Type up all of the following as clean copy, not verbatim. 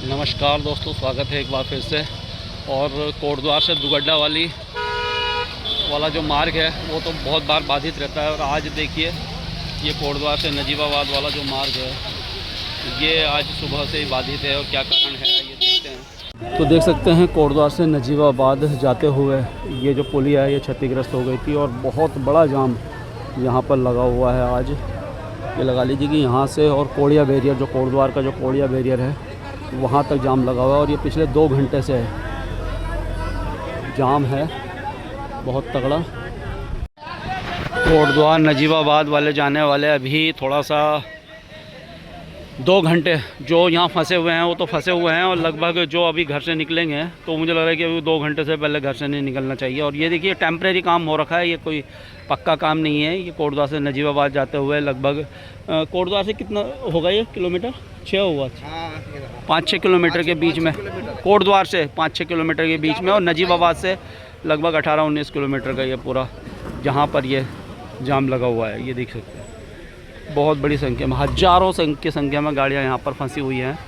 नमस्कार दोस्तों, स्वागत है एक बार फिर से। और कोटद्वार से दुगड्डा वाला जो मार्ग है वो तो बहुत बार बाधित रहता है। और आज देखिए ये कोटद्वार से नजीबाबाद वाला जो मार्ग है ये आज सुबह से ही बाधित है। और क्या कारण है ये देखते हैं। तो देख सकते हैं कोटद्वार से नजीबाबाद जाते हुए ये जो पुलिया है ये क्षतिग्रस्त हो गई थी और बहुत बड़ा जाम यहाँ पर लगा हुआ है। आज ये लगा लीजिए कि यहाँ से और कोड़िया बैरियर, जो कोटद्वार का जो कोड़िया बैरियर है वहाँ तक जाम लगा हुआ है। और ये पिछले 2 घंटे से जाम है बहुत तगड़ा। कोटद्वार नजीबाबाद वाले जाने वाले अभी थोड़ा सा 2 घंटे जो यहाँ फंसे हुए हैं वो तो फंसे हुए हैं। और लगभग जो अभी घर से निकलेंगे तो मुझे लग रहा है कि अभी 2 घंटे से पहले घर से नहीं निकलना चाहिए। और ये देखिए टेम्परेरी काम हो रखा है, ये कोई पक्का काम नहीं है। ये कोटद्वार से नजीबाबाद जाते हुए लगभग कोटद्वार से कितना होगा ये किलोमीटर? 6 हुआ, 5-6 किलोमीटर के बीच में। कोटद्वार से 5-6 किलोमीटर के बीच में और नजीबाबाद से लगभग 18-19 किलोमीटर का ये पूरा जहाँ पर ये जाम लगा हुआ है। ये देख सकते हैं बहुत बड़ी संख्या में, हज़ारों की संख्या में गाड़ियाँ यहाँ पर फंसी हुई हैं।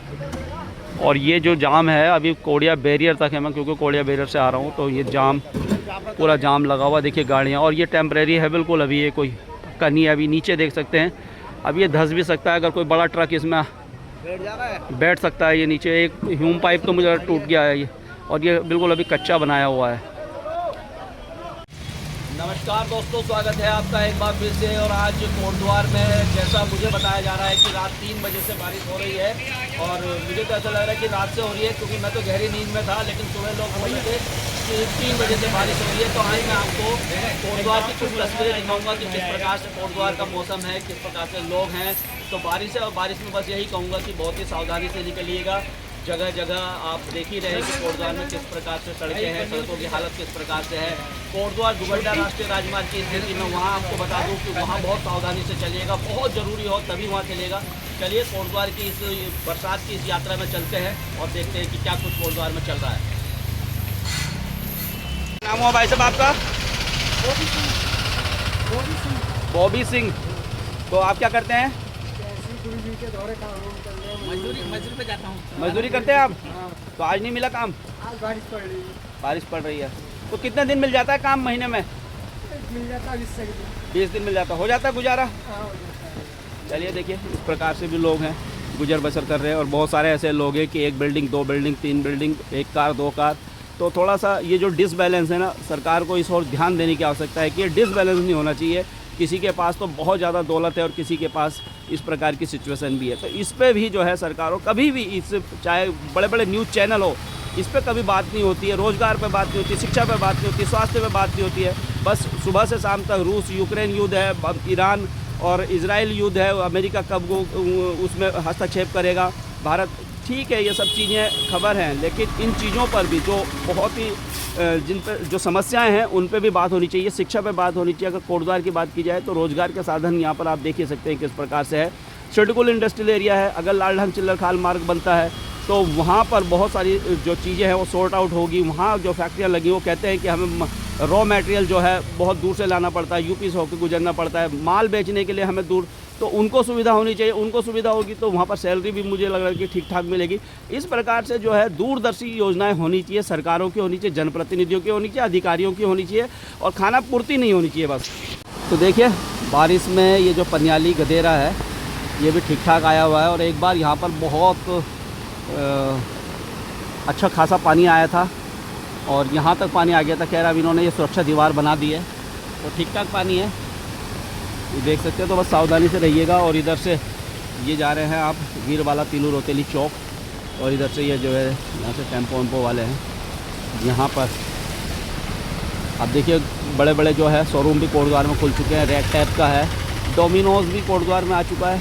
और ये जो जाम है अभी कोड़िया बैरियर तक है। मैं क्योंकि कोड़िया बैरियर से आ रहा हूँ तो ये जाम पूरा जाम लगा हुआ देखिए गाड़ियाँ। और ये टेम्परेरी है बिल्कुल, अभी ये कोई पक्का नहीं है। अभी नीचे देख सकते हैं, अब ये धंस भी सकता है अगर कोई बड़ा ट्रक इसमें बैठ सकता है। ये नीचे एक ह्यूम पाइप तो मुझे टूट गया है ये, और ये बिल्कुल अभी कच्चा बनाया हुआ है। नमस्कार दोस्तों, स्वागत है आपका एक बार फिर से। और आज कोटद्वार में जैसा मुझे बताया जा रहा है कि रात 3 बजे से बारिश हो रही है। और मुझे तो ऐसा लग रहा है कि रात से हो रही है क्योंकि मैं तो गहरी नींद में था, लेकिन सुबह लोग बोले थे कि 3 बजे से बारिश हो रही है। तो आज मैं आपको कोटद्वार की कुछ तस्वीरें दिखाऊंगा कि किस प्रकार से कोटद्वार का मौसम है, किस प्रकार से लोग हैं। तो बारिश है और बारिश में बस यही कहूँगा कि बहुत ही सावधानी से निकलिएगा। जगह जगह आप देख ही रहे कि कोटद्वार में किस प्रकार से सड़कें हैं, सड़कों की हालत किस प्रकार से है। कोटद्वार दुगड्डा राष्ट्रीय राजमार्ग की स्थिति में वहाँ आपको बता दूं कि वहाँ बहुत सावधानी से चलिएगा, बहुत ज़रूरी हो तभी वहाँ चलिएगा। चलिए कोटद्वार की इस बरसात की इस यात्रा में चलते हैं और देखते हैं कि क्या कुछ कोटद्वार में चल रहा है। नाम हुआ भाई साहब आपका? बॉबी सिंह। तो आप क्या करते हैं? मजदूरी पे जाता हूँ। मजदूरी करते हैं आप? तो आज नहीं मिला काम? आज बारिश पड़ रही है। बारिश पड़ रही है तो कितने दिन मिल जाता है काम महीने में? मिल जाता है 20 दिन मिल जाता, हो जाता है गुजारा। चलिए देखिए इस प्रकार से भी लोग हैं, गुजर बसर कर रहे हैं। और बहुत सारे ऐसे लोग हैं कि 1 building 2 building 3 building, 1 car 2 car. तो थोड़ा सा ये जो डिसबैलेंस है ना, सरकार को इस ओर ध्यान देने की आवश्यकता है कि ये डिसबैलेंस नहीं होना चाहिए। किसी के पास तो बहुत ज़्यादा दौलत है और किसी के पास इस प्रकार की सिचुएशन भी है। तो इस पे भी जो है सरकारों कभी भी इस, चाहे बड़े बड़े न्यूज़ चैनल हो, इस पे कभी बात नहीं होती है। रोज़गार पे बात नहीं होती, शिक्षा पे बात नहीं होती, स्वास्थ्य पे बात नहीं होती है। बस सुबह से शाम तक रूस यूक्रेन युद्ध है, ईरान और इजराइल युद्ध है, अमेरिका कब उसमें हस्तक्षेप करेगा, भारत, ठीक है ये सब चीज़ें खबर हैं। लेकिन इन चीज़ों पर भी जो बहुत ही जिन पर जो समस्याएं हैं उन पे भी बात होनी चाहिए, शिक्षा पे बात होनी चाहिए। अगर कोटद्वार की बात की जाए तो रोज़गार के साधन यहाँ पर आप देख ही सकते हैं किस प्रकार से है। शेड्यूल इंडस्ट्रियल एरिया है। अगर लालढंग चिल्लर खाल मार्ग बनता है तो वहाँ पर बहुत सारी जो चीज़ें हैं वो सॉर्ट आउट होगी। वहाँ जो फैक्ट्रियाँ लगी वो कहते हैं कि हमें रॉ मटेरियल जो है बहुत दूर से लाना पड़ता है, यूपी से होकर गुजरना पड़ता है, माल बेचने के लिए हमें दूर। तो उनको सुविधा होनी चाहिए, उनको सुविधा होगी तो वहाँ पर सैलरी भी मुझे लग रहा है कि ठीक ठाक मिलेगी। इस प्रकार से जो है दूरदर्शी योजनाएं होनी चाहिए, सरकारों की होनी चाहिए, जनप्रतिनिधियों की होनी चाहिए, अधिकारियों की होनी चाहिए। और खाना पूर्ति नहीं होनी चाहिए बस। तो देखिए बारिश में ये जो पनियाली गदेरा है ये भी ठीक ठाक आया हुआ है। और एक बार यहाँ पर बहुत अच्छा खासा पानी आया था और यहाँ तक पानी आ गया था। खैर अब इन्होंने ये सुरक्षा दीवार बना दी है तो ठीक ठाक पानी है, ये देख सकते हैं। तो बस सावधानी से रहिएगा। और इधर से ये जा रहे हैं आप वीरवाला तीलू रोतेली चौक, और इधर से ये जो है यहाँ से टेम्पो वेम्पो वाले हैं। यहाँ पर अब देखिए बड़े बड़े जो है शोरूम भी कोटद्वार में खुल चुके हैं। रेड टैप का है, डोमिनोज भी कोटद्वार में आ चुका है,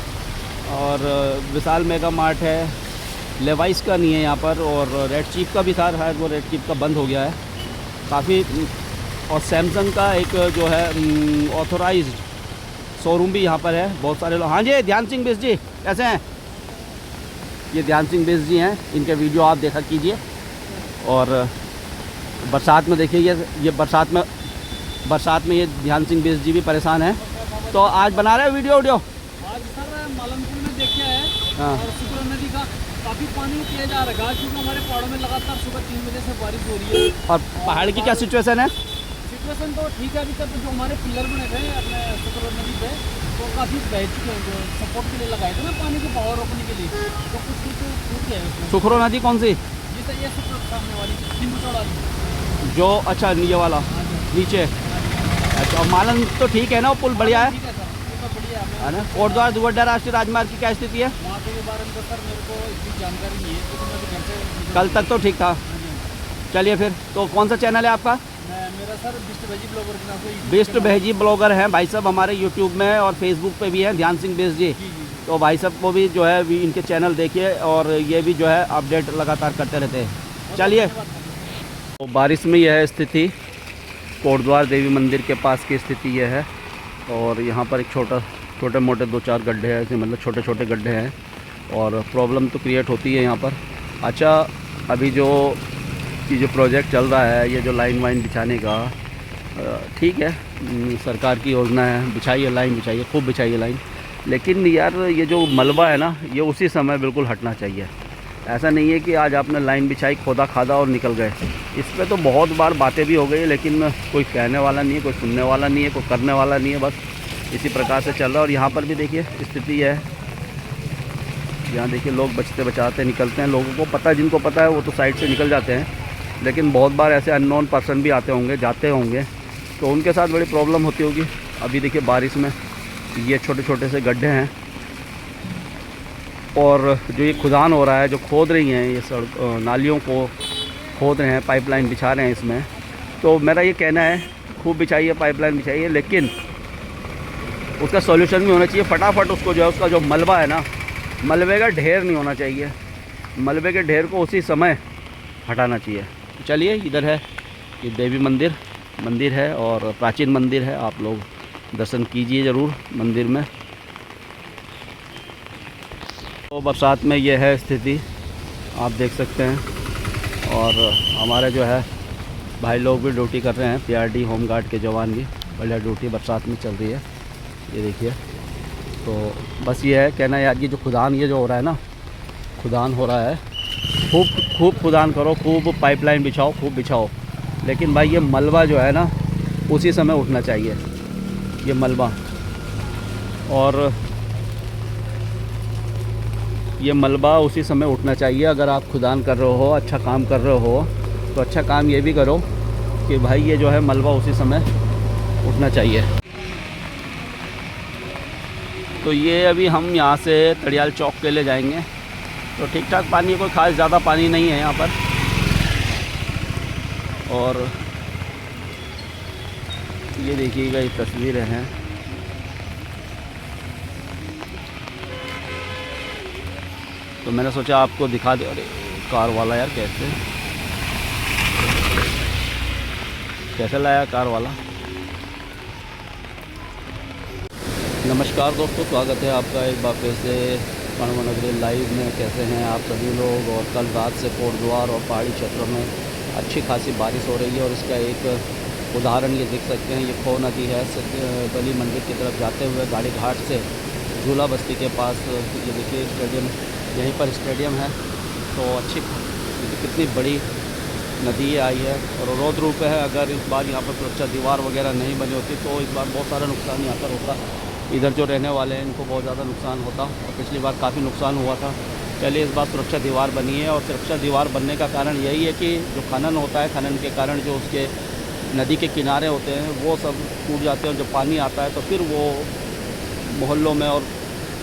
और विशाल मेगा मार्ट है। लेवाइस का नहीं है यहाँ पर, और रेड चीफ का भी था, शायद वो रेड चीफ का बंद हो गया है काफ़ी। और सैमसंग का एक जो है ऑथोराइज्ड शोरूम भी यहाँ पर है। बहुत सारे लोग, हाँ जी ध्यान सिंह बिस जी कैसे हैं? ये ध्यान सिंह बिस जी हैं, इनके वीडियो आप देखा कीजिए। और बरसात में देखिए ये बरसात में ये ध्यान सिंह बिस जी भी परेशान हैं। तो आज बना रहे हैं वीडियो। आज सर मालमपुर में देखे है। हाँ। और सुकरा नदी का काफ़ी पानी तेज आ रहा है क्योंकि हमारे पहाड़ों में लगातार सुबह 3 बजे से बारिश हो रही है। और पहाड़ की क्या सिचुएशन है? सिचुएशन तो ठीक है, अभी तक जो हमारे पिलर बने थे अपने सुखरौर नदी पे तो काफ़ी बह चुके हैं, जो सपोर्ट के लिए लगाए थे ना पानी को बहाव रोकने के लिए, तो कुछ टूट गए उसमें। सुखरो नदी कौन सी? जी सर, ये सुखरौर सामने वाली नींबू वाली जो अच्छा ये वाला नीचे, अच्छा। और मालन तो ठीक है ना, वो पुल बढ़िया है? ठीक है सर, ये तो बढ़िया है ना। कोटद्वार दुवड्डा राष्ट्रीय राजमार्ग की क्या स्थिति है? वहाँ के बारे में तो सर मेरे को इतनी जानकारी नहीं है क्योंकि मैं तो घर से कल तक तो ठीक था। चलिए फिर, तो कौन सा चैनल है आपका? मेरा सर बिस्ट भेजी ब्लॉगर के नाम से। बिस्ट भेजी ब्लॉगर हैं भाई साहब हमारे यूट्यूब में और फेसबुक पे भी हैं, ध्यान सिंह बेस जी। तो भाई साहब को भी जो है भी इनके चैनल देखिए और ये भी जो है अपडेट लगातार करते रहते हैं। चलिए, तो बारिश में यह है स्थिति, कोटद्वार देवी मंदिर के पास की स्थिति यह है। और यहाँ पर एक छोटे मोटे 2-4 गड्ढे हैं, ऐसे मतलब छोटे छोटे गड्ढे हैं और प्रॉब्लम तो क्रिएट होती है यहाँ पर। अच्छा, अभी जो प्रोजेक्ट चल रहा है, ये जो लाइन वाइन बिछाने का, ठीक है, सरकार की योजना है, बिछाइए लाइन, बिछाइए, खूब बिछाइए लाइन। लेकिन यार ये जो मलबा है ना, ये उसी समय बिल्कुल हटना चाहिए। ऐसा नहीं है कि आज आपने लाइन बिछाई, खोदा खादा और निकल गए। इस पर तो बहुत बार बातें भी हो गई, लेकिन कोई कहने वाला नहीं है, कोई सुनने वाला नहीं है, कोई करने वाला नहीं है, बस इसी प्रकार से चल रहा है। और यहाँ पर भी देखिए स्थिति है, यहाँ देखिए लोग बचते बचाते निकलते हैं। लोगों को पता है, जिनको पता है वो तो साइड से निकल जाते हैं, लेकिन बहुत बार ऐसे अननोन पर्सन भी आते होंगे, जाते होंगे, तो उनके साथ बड़ी प्रॉब्लम होती होगी। अभी देखिए बारिश में ये छोटे छोटे से गड्ढे हैं और जो ये खुदान हो रहा है, जो खोद रही हैं ये सड़क नालियों को खोद रहे हैं, पाइपलाइन बिछा रहे हैं इसमें। तो मेरा ये कहना है खूब बिछाइए, पाइपलाइन बिछाइए, लेकिन उसका सॉल्यूशन भी होना चाहिए फटाफट। उसको जो है, उसका जो मलबा है ना, मलबे का ढेर नहीं होना चाहिए, मलबे के ढेर को उसी समय हटाना चाहिए। चलिए, इधर है ये देवी मंदिर है और प्राचीन मंदिर है, आप लोग दर्शन कीजिए ज़रूर मंदिर में। तो बरसात में ये है स्थिति, आप देख सकते हैं। और हमारे जो है भाई लोग भी ड्यूटी कर रहे हैं, पीआरडी होमगार्ड के जवान भी बढ़िया ड्यूटी बरसात में चल रही है, ये देखिए। तो बस ये है कहना यार, ये जो खुदान ये जो हो रहा है ना, खुदान हो रहा है, खूब खुदान करो, खूब पाइपलाइन बिछाओ, खूब बिछाओ, लेकिन भाई ये मलबा जो है ना उसी समय उठना चाहिए, ये मलबा। और ये मलबा उसी समय उठना चाहिए। अगर आप खुदान कर रहे हो, अच्छा काम कर रहे हो, तो अच्छा काम ये भी करो कि भाई ये जो है मलबा उसी समय उठना चाहिए। तो ये अभी हम यहाँ से तड़ियाल चौक के लिए जाएंगे, तो ठीक ठाक पानी है, कोई खास ज़्यादा पानी नहीं है यहाँ पर। और ये देखिएगा, ये तस्वीरें हैं। तो मैंने सोचा आपको दिखा दे। अरे कार वाला यार, कैसे लाया कार वाला। नमस्कार दोस्तों, स्वागत है आपका एक बार फिर से कण्व लाइव में। कैसे हैं आप सभी लोग। और कल रात से कोटद्वार और पहाड़ी क्षेत्रों में अच्छी खासी बारिश हो रही है और इसका एक उदाहरण ये देख सकते हैं। ये खो नदी है, बली मंदिर की तरफ जाते हुए गाड़ी घाट से झूला बस्ती के पास, ये देखिए स्टेडियम, यहीं पर स्टेडियम है। तो अच्छी कितनी बड़ी नदी आई है और रोड रूप है। अगर इस बार यहाँ पर सुरक्षा दीवार वगैरह नहीं बनी होती तो इस बार बहुत सारा नुकसान यहाँ पर होता। इधर जो रहने वाले हैं इनको बहुत ज़्यादा नुकसान होता और पिछली बार काफ़ी नुकसान हुआ था। चलिए, इस बार सुरक्षा दीवार बनी है और सुरक्षा दीवार बनने का कारण यही है कि जो खनन होता है, खनन के कारण जो उसके नदी के किनारे होते हैं वो सब टूट जाते हैं और जब पानी आता है तो फिर वो मोहल्लों में और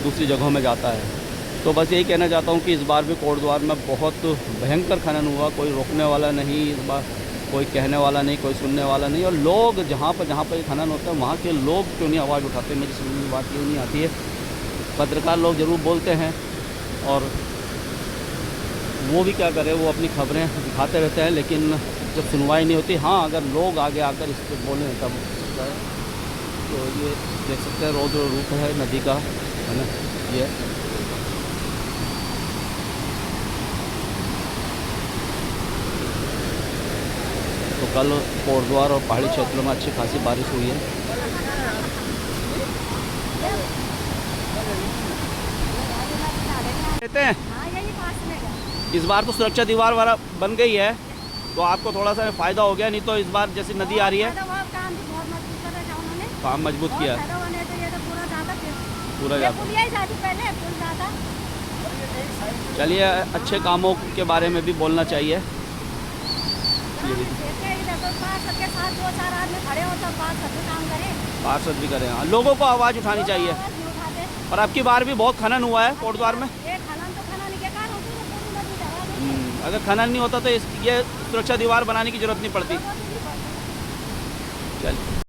दूसरी जगहों में जाता है। तो बस यही कहना चाहता हूँ कि इस बार भी कोटद्वार में बहुत भयंकर खनन हुआ, कोई रोकने वाला नहीं इस बार, कोई कहने वाला नहीं, कोई सुनने वाला नहीं। और लोग जहाँ पर ये खनन होता है वहाँ के लोग क्यों नहीं आवाज़ उठाते, मेरी समझ में बात क्यों नहीं आती है। पत्रकार लोग ज़रूर बोलते हैं और वो भी क्या करें, वो अपनी खबरें दिखाते रहते हैं, लेकिन जब सुनवाई नहीं होती। हाँ, अगर लोग आगे आकर इस पर बोलें तब हो सकता है। तो ये देख सकते हैं रोड रूप है नदी का, है ना। ये तो कल कोटद्वार और पहाड़ी क्षेत्रों में अच्छी खासी बारिश हुई है। लेते हैं। हाँ, यही पास में है। इस बार तो सुरक्षा दीवार वाला बन गई है, तो आपको थोड़ा सा फ़ायदा हो गया, नहीं तो इस बार जैसी नदी आ रही है काम भी बहुत मजबूत कर रखा उन्होंने, काम मजबूत किया है फायदा होने तो ये तो पूरा जाता फिर पूरा ये जाता। पुल यही जाती पहले पुल जाता। चलिए अच्छे कामों के बारे में भी बोलना चाहिए। पार्षद के साथ 2-4 आदमी खड़े हो तब पार्षद भी काम करे, पार्षद भी करें, हाँ, लोगों को आवाज़ उठानी चाहिए। आवाज नहीं उठाते। और अब की बार भी बहुत खनन हुआ है कोटद्वार में। ये खनन तो खनन के कारण होती है, पूरी नदी दबा देती अगर खनन नहीं होता तो ये सुरक्षा दीवार बनाने की जरूरत नहीं पड़ती। है। चलिए।